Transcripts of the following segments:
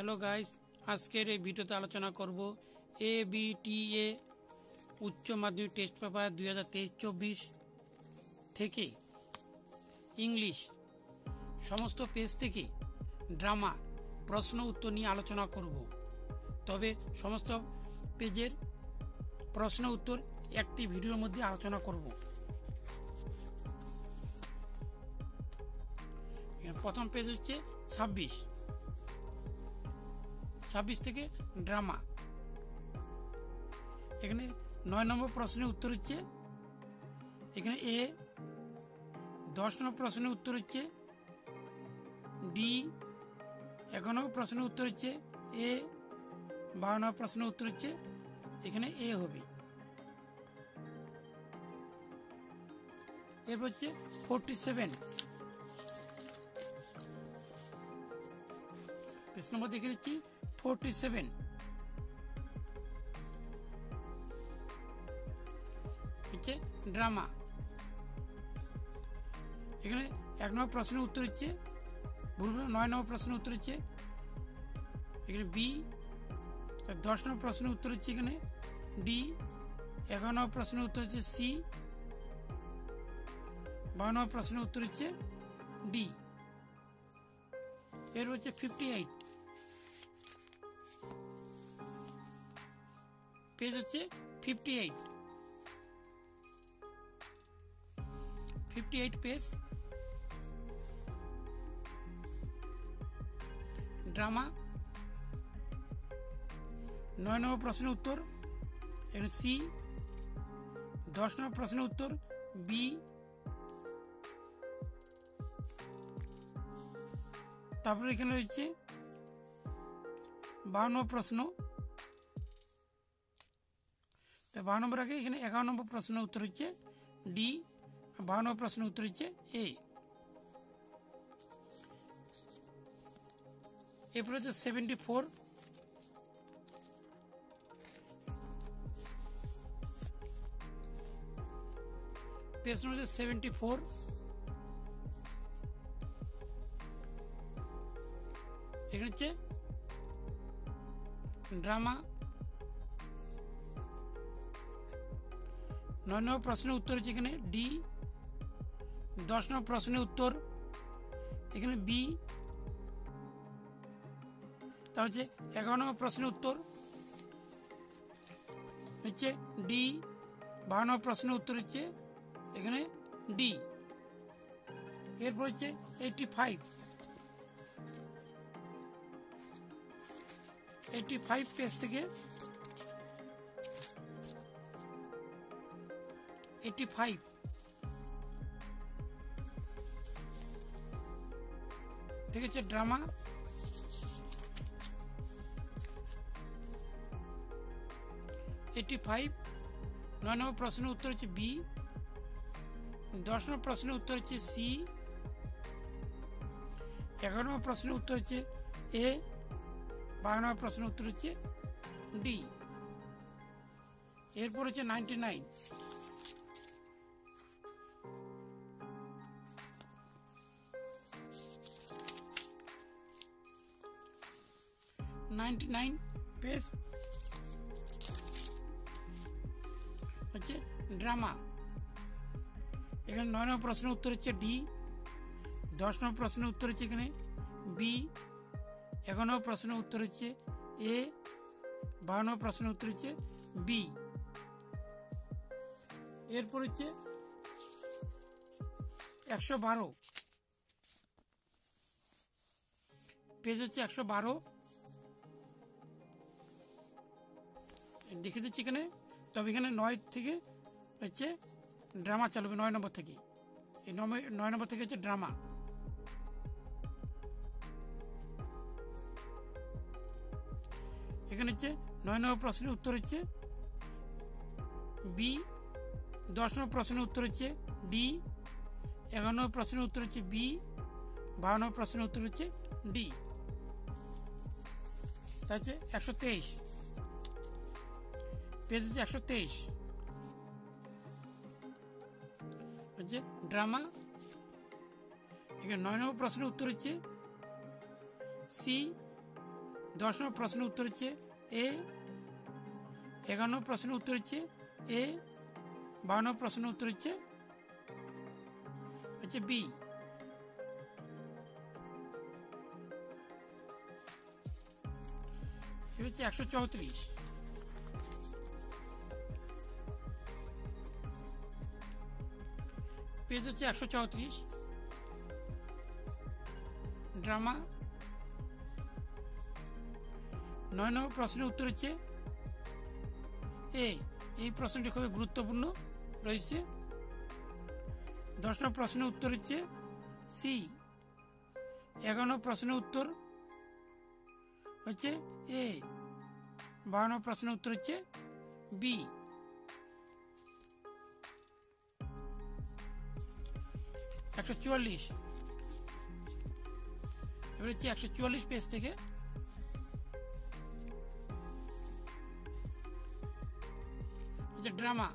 Hello guys, আজকের এই ভিডিওতে আলোচনা করব ABTA উচ্চ মাধ্যমিক টেস্ট পেপার 2023-24 থেকে ইংলিশ সমস্ত পেজ থেকে ড্রামা প্রশ্ন উত্তর নিয়ে আলোচনা করব। তবে সমস্ত পেজের প্রশ্ন উত্তর একটি ভিডিওর মধ্যে আলোচনা করব। প্রথম পেজ হচ্ছে 26 থেকে ড্রামা। এখানে 9 নম্বর প্রশ্নের উত্তর হচ্ছে এখানে এ, 10 নম্বর প্রশ্নের উত্তর হচ্ছে ডি, 11 নম্বর প্রশ্নের উত্তর হচ্ছে এ, 12 নম্বর প্রশ্নের উত্তর হচ্ছে এখানে এ হবে। এরপর হচ্ছে 47 পেজ নম্বর দেখে দিচ্ছি 47 হচ্ছে ড্রামা। এখানে 1 নম্বর প্রশ্নের উত্তর হচ্ছে 9 নম্বর প্রশ্নের উত্তর হচ্ছে এখানে বি, 10 নম্বর প্রশ্নের উত্তর হচ্ছে এখানে ডি, 11 নম্বর প্রশ্নের উত্তর হচ্ছে সি, 12 নম্বর প্রশ্নের উত্তর হচ্ছে ডি। এর হচ্ছে 58 পেজ হচ্ছে 58 পেজ ড্রামা। 9 নম্বর প্রশ্নের উত্তর এখানে সি, 10 নম্বর প্রশ্নের উত্তর বি, তারপরে এখানে রয়েছে 12 নম্বর প্রশ্ন, 12 নম্বর আগে এখানে 11 নম্বর প্রশ্নের উত্তর হচ্ছে ডি, 12 নম্বর প্রশ্নের উত্তর হচ্ছে এ। এরপর হচ্ছে 74 পেজ হচ্ছে 74। এখানে হচ্ছে ড্রামা। 9 নম্বর প্রশ্নের উত্তর হচ্ছে এখানে ডি, 10 নম্বর প্রশ্নের উত্তর এখানে বি, তার হচ্ছে 11 নম্বর প্রশ্নের উত্তর হচ্ছে ডি, 12 নম্বর প্রশ্নের উত্তর হচ্ছে এখানে ডি। এরপর হচ্ছে 85 পেজ থেকে 85 ঠিক আছে ড্রামা। 85 9 নম্বর প্রশ্নের উত্তর হচ্ছে বি, 10 নম্বর প্রশ্নের উত্তর হচ্ছে সি, 11 নম্বর প্রশ্নের উত্তর হচ্ছে এ, 12 নম্বর প্রশ্নের উত্তর হচ্ছে ডি। এরপর হচ্ছে 99 পেজ হচ্ছে ড্রামা। এখানে 9 নম্বর প্রশ্নের উত্তর হচ্ছে ডি, 10 নম্বর প্রশ্নের উত্তর হচ্ছে এখানে বি, 11 নম্বর প্রশ্নের উত্তর হচ্ছে এ, 12 নম্বর প্রশ্নের উত্তর হচ্ছে বি। এরপর হচ্ছে 112 পেজ হচ্ছে 112 দেখে দিচ্ছি এখানে। তবে এখানে 9 থেকে হচ্ছে ড্রামা চালাবে, 9 নম্বর থেকে। এই 9 নম্বর থেকে হচ্ছে ড্রামা। এখানে হচ্ছে 9 নম্বর প্রশ্নের উত্তর হচ্ছে বি, 10 নম্বর প্রশ্নের উত্তর হচ্ছে ডি, 11 নম্বর প্রশ্নের উত্তর হচ্ছে বি, 12 নম্বর প্রশ্নের উত্তর হচ্ছে ডি। তা হচ্ছে 123 পেজ হচ্ছে 123 হচ্ছে ড্রামা। এখানে 9 নম্বর প্রশ্নের উত্তর হচ্ছে সি, 10 নম্বর প্রশ্নের উত্তর হচ্ছে এ। 11 নম্বর প্রশ্নের উত্তর হচ্ছে এ। 12 নম্বর প্রশ্নের উত্তর হচ্ছে বি। হচ্ছে 134। পেজ হচ্ছে 134, ড্রামা। 9 নম্বর প্রশ্নের উত্তর হচ্ছে এ। এই প্রশ্নটি খুবই গুরুত্বপূর্ণ রয়েছে। 10 নম্বর প্রশ্নের উত্তর হচ্ছে সি। 11 নম্বর প্রশ্নের উত্তর হচ্ছে এ। 12 নম্বর প্রশ্নের উত্তর হচ্ছে বি। একশো 144। এবার হচ্ছে 144 পেজ থেকে ড্রামা।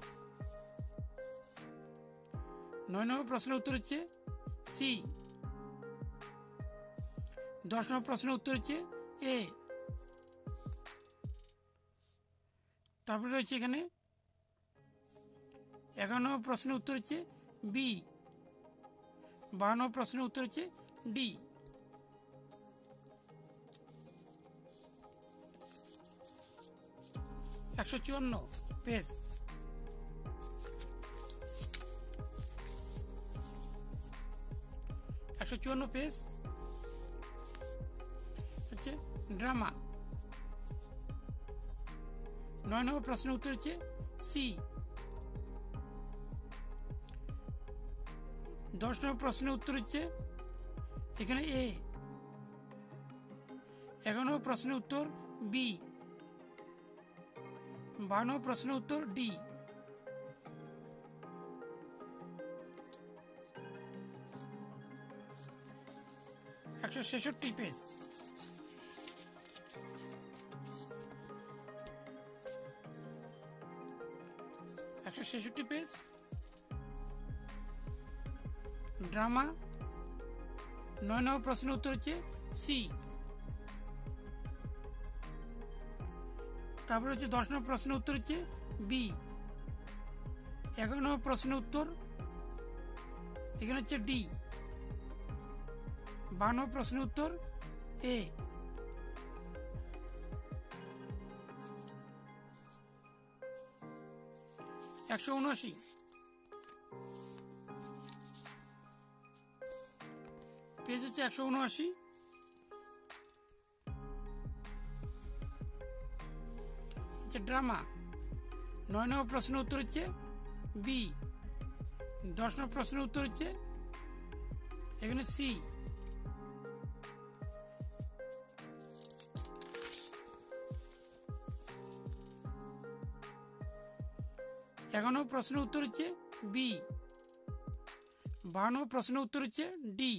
9 নম্বর প্রশ্নের উত্তর হচ্ছে সি। 10 নম্বর প্রশ্নের উত্তর হচ্ছে এ। তারপরে রয়েছে এখানে 11 নম্বর প্রশ্নের উত্তর হচ্ছে বি। 12 নম্বর প্রশ্নের উত্তর হচ্ছে ডি। একশো 54 পেজ। 154 পেজ হচ্ছে ড্রামা। 9 নম্বর প্রশ্নের উত্তর হচ্ছে সি। 10 নম্বর প্রশ্নের উত্তর হচ্ছে এখানে এ। 11 নম্বর প্রশ্নের উত্তর বি। 12 নম্বর প্রশ্নের উত্তর ডি। একশো 66 পেজ। 166 page, drama. 9 নম্বর প্রশ্নের উত্তর হচ্ছে সি। তারপরে হচ্ছে 10 নম্বর প্রশ্নের উত্তর হচ্ছে বি। 11 নম্বর প্রশ্নের উত্তর এখানে হচ্ছে ডি। 12 নম্বর প্রশ্নের উত্তর এ। একশো 79 পেজ হচ্ছে 179, ড্রামা। 9 নম্বর প্রশ্নের উত্তর হচ্ছে বি। 10 নম্বর প্রশ্নের উত্তর হচ্ছে এখানে সি। 11 নম্বর প্রশ্নের উত্তর হচ্ছে বি। 12 নম্বর প্রশ্নের উত্তর হচ্ছে ডি।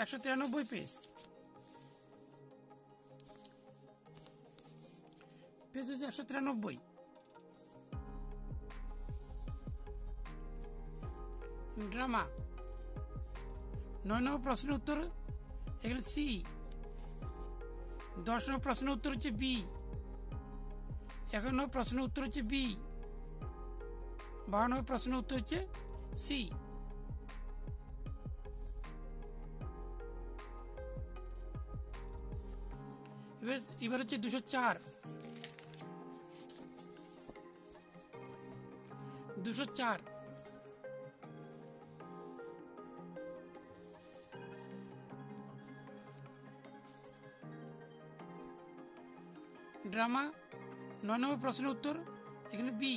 একশো 93 পেজ। পেজ হচ্ছে 193, ড্রামা। 9 নম্বর প্রশ্নের উত্তর এখানে সি। 10 নম্বর প্রশ্নের উত্তর হচ্ছে বি। 11 নম্বর প্রশ্নের উত্তর হচ্ছে বি। 12 নম্বর প্রশ্নের উত্তর হচ্ছে সি। এবার হচ্ছে 204। 204 ড্রামা। 9 নম্বর প্রশ্নের উত্তর এখানে বি।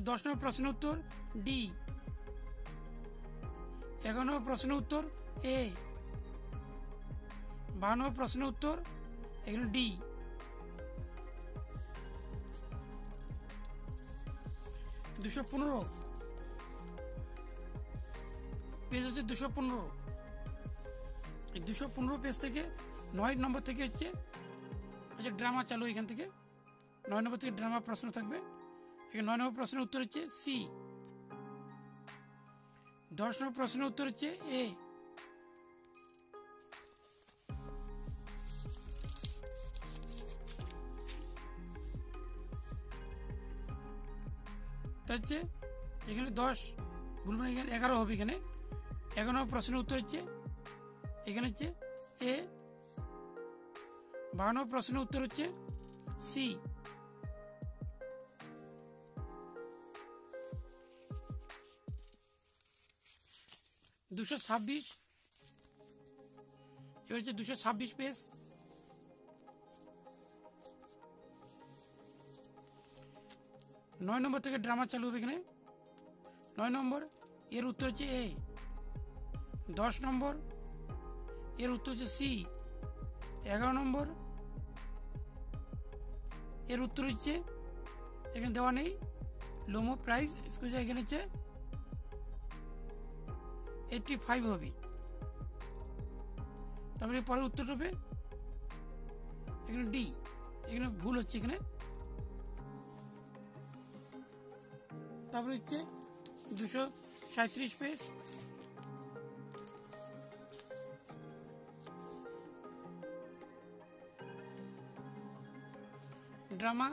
10 নম্বর প্রশ্নের উত্তর ডি। 11 নম্বর প্রশ্নের উত্তর এ। 12 নম্বর প্রশ্নের উত্তর এখানে ডি। 215 পেজ হচ্ছে 215। এই 215 পেজ থেকে 9 নম্বর থেকে হচ্ছে ড্রামা চালু। এখান থেকে 9 নম্বর থেকে ড্রামা প্রশ্ন থাকবে। এখানে 9 নম্বর প্রশ্নের উত্তর হচ্ছে সি। 10 নম্বর প্রশ্নের উত্তর হচ্ছে এ। তা হচ্ছে এখানে 10 বলবেন, এখানে 11 হবে। এখানে 11 নম্বর প্রশ্নের উত্তর হচ্ছে এখানে হচ্ছে এ। 12 নম্বর প্রশ্নের উত্তর হচ্ছে সি। $226 এবার হচ্ছে 226 পেজ। 9 নম্বর থেকে ড্রামা চালু হবে। এখানে 9 নম্বর এর উত্তর হচ্ছে এ। 10 নম্বর এর উত্তর হচ্ছে সি। 11 নম্বর এর উত্তর হচ্ছে এখানে দেওয়া নেই, লোমো প্রাইস এখানে হচ্ছে 85 হবে। তারপরে পরের উত্তর হবে এখানে ডি। এখানে ভুল হচ্ছে এখানে। তারপরে হচ্ছে 237 পেজ। ড্রামা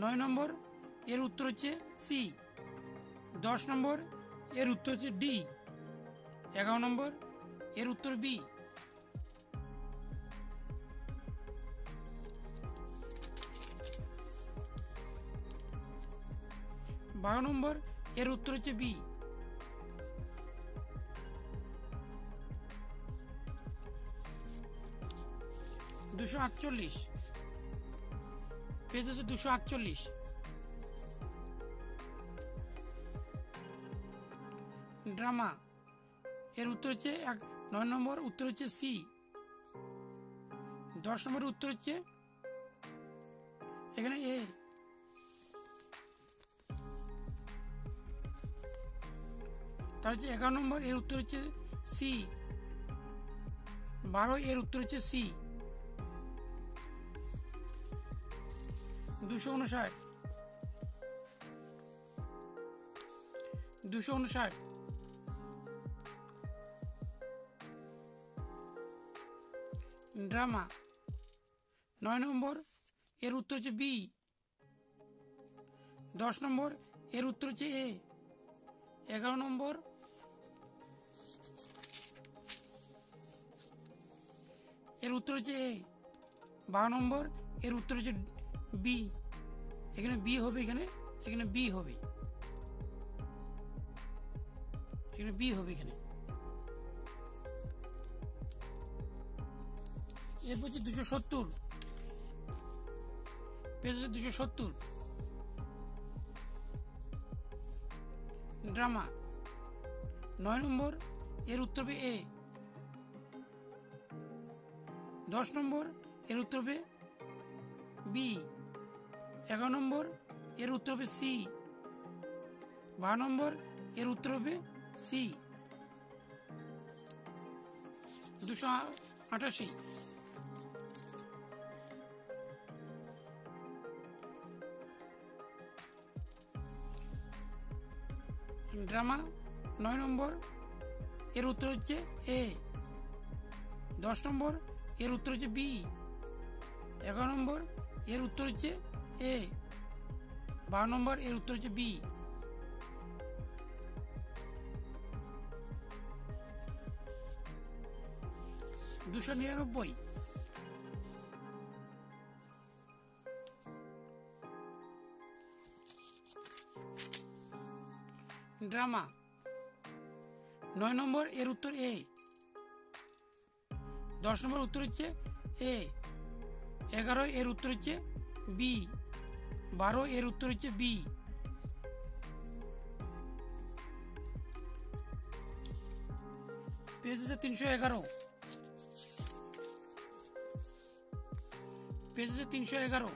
9 নম্বর এর উত্তর হচ্ছে সি। 10 নম্বর এর উত্তর হচ্ছে ডি। 11 নম্বর এর উত্তর বি। 12 নম্বর এর উত্তর হচ্ছে বি। 248 পেজ হচ্ছে 248। ড্রামা এর উত্তর হচ্ছে 9 নম্বর উত্তর হচ্ছে সি। 10 নম্বর উত্তর হচ্ছে এখানে এ। তার হচ্ছে 11 নম্বর এর উত্তর হচ্ছে সি। 12 এর উত্তর হচ্ছে সি। 259 ড্রামা 9 নম্বর এর উত্তর হচ্ছে বি। 10 নম্বর এর উত্তর হচ্ছে এ। 11 নম্বর এর উত্তর হচ্ছে এ। 12 নম্বর এর উত্তর হচ্ছে বি। এখানে বি হবে। এখানে বি হবে। এখানে বি হবে। এরপর হচ্ছে 270 পেজ হচ্ছে 270। ড্রামা 9 নম্বর এর উত্তর হবে এ। 10 নম্বর এর উত্তর হবে বি। 11 নম্বর এর উত্তর হবে সি। 12 নম্বর এর উত্তর হবে সি। 288 ড্রামা 9 নম্বর এর উত্তর হচ্ছে এ। 10 নম্বর এর উত্তর হচ্ছে বি। 11 নম্বর এর উত্তর হচ্ছে এ। 12 নম্বর এর উত্তর হচ্ছে বি। 299 ড্রামা 9 নম্বর এর উত্তর এ। 10 নম্বর উত্তর হচ্ছে এ। 11 এর উত্তর হচ্ছে বি। 12 এর উত্তর হচ্ছে বি। পেজ হচ্ছে 311। পেজ হচ্ছে 311।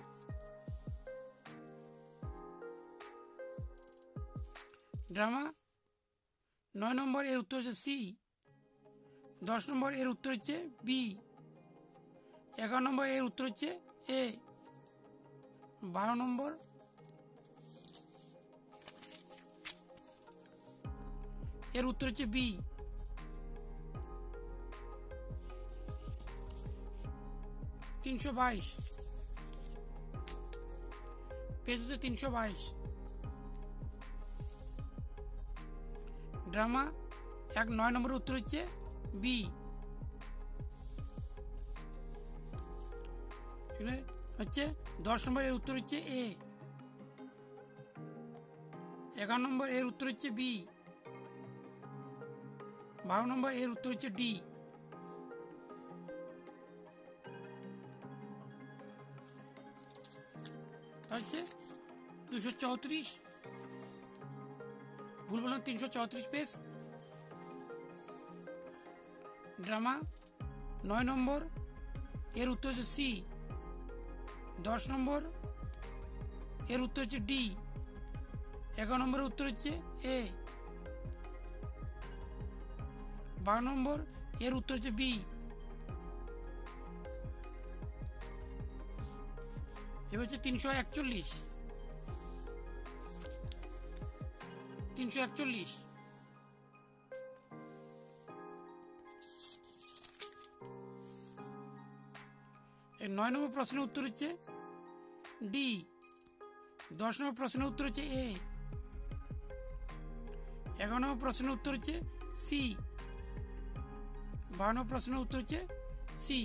ড্রামা 9 নম্বর এর উত্তর হচ্ছে সি। 10 নম্বর এর উত্তর হচ্ছে বি। 11 নম্বর এর উত্তর হচ্ছে এ। 12 নম্বর এর উত্তর হচ্ছে বি। তিনশো 22 পেজ হচ্ছে 322। ড্রামা 9 নম্বরের উত্তর হচ্ছে বি। হচ্ছে 10 নম্বর এর উত্তর হচ্ছে এ। 11 নম্বর এর উত্তর হচ্ছে বি। 12 নম্বর এর উত্তর হচ্ছে ডি। হচ্ছে 234, ভুল বললাম, 334 পেজ। ড্রামা 9 নম্বর এর উত্তর হচ্ছে সি। 10 নম্বর এর উত্তর হচ্ছে ডি। 11 নম্বরের উত্তর হচ্ছে এ। 12 নম্বর এর উত্তর হচ্ছে বি। এবার হচ্ছে 341। 341 এর 9 নম্বর প্রশ্নের উত্তর হচ্ছে ডি। 10 নম্বর প্রশ্নের উত্তর হচ্ছে এ। 11 নম্বর প্রশ্নের উত্তর হচ্ছে সি। 12 নম্বর প্রশ্নের উত্তর হচ্ছে সি।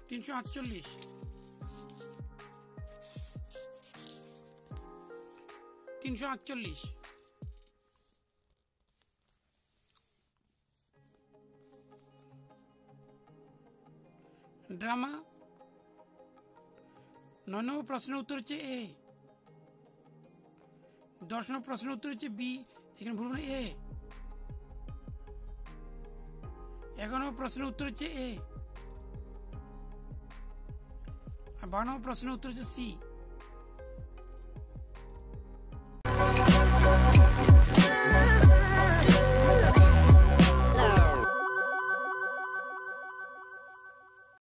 তিনশো 348। ড্রামা 9 নম্বর প্রশ্নের উত্তর হচ্ছে এ। 10 নম্বর প্রশ্নের উত্তর হচ্ছে বি, এখানে ভুল না এ। 11 নম্বর প্রশ্নের উত্তর হচ্ছে এ, আর 12 নম্বর প্রশ্নের উত্তর হচ্ছে সি।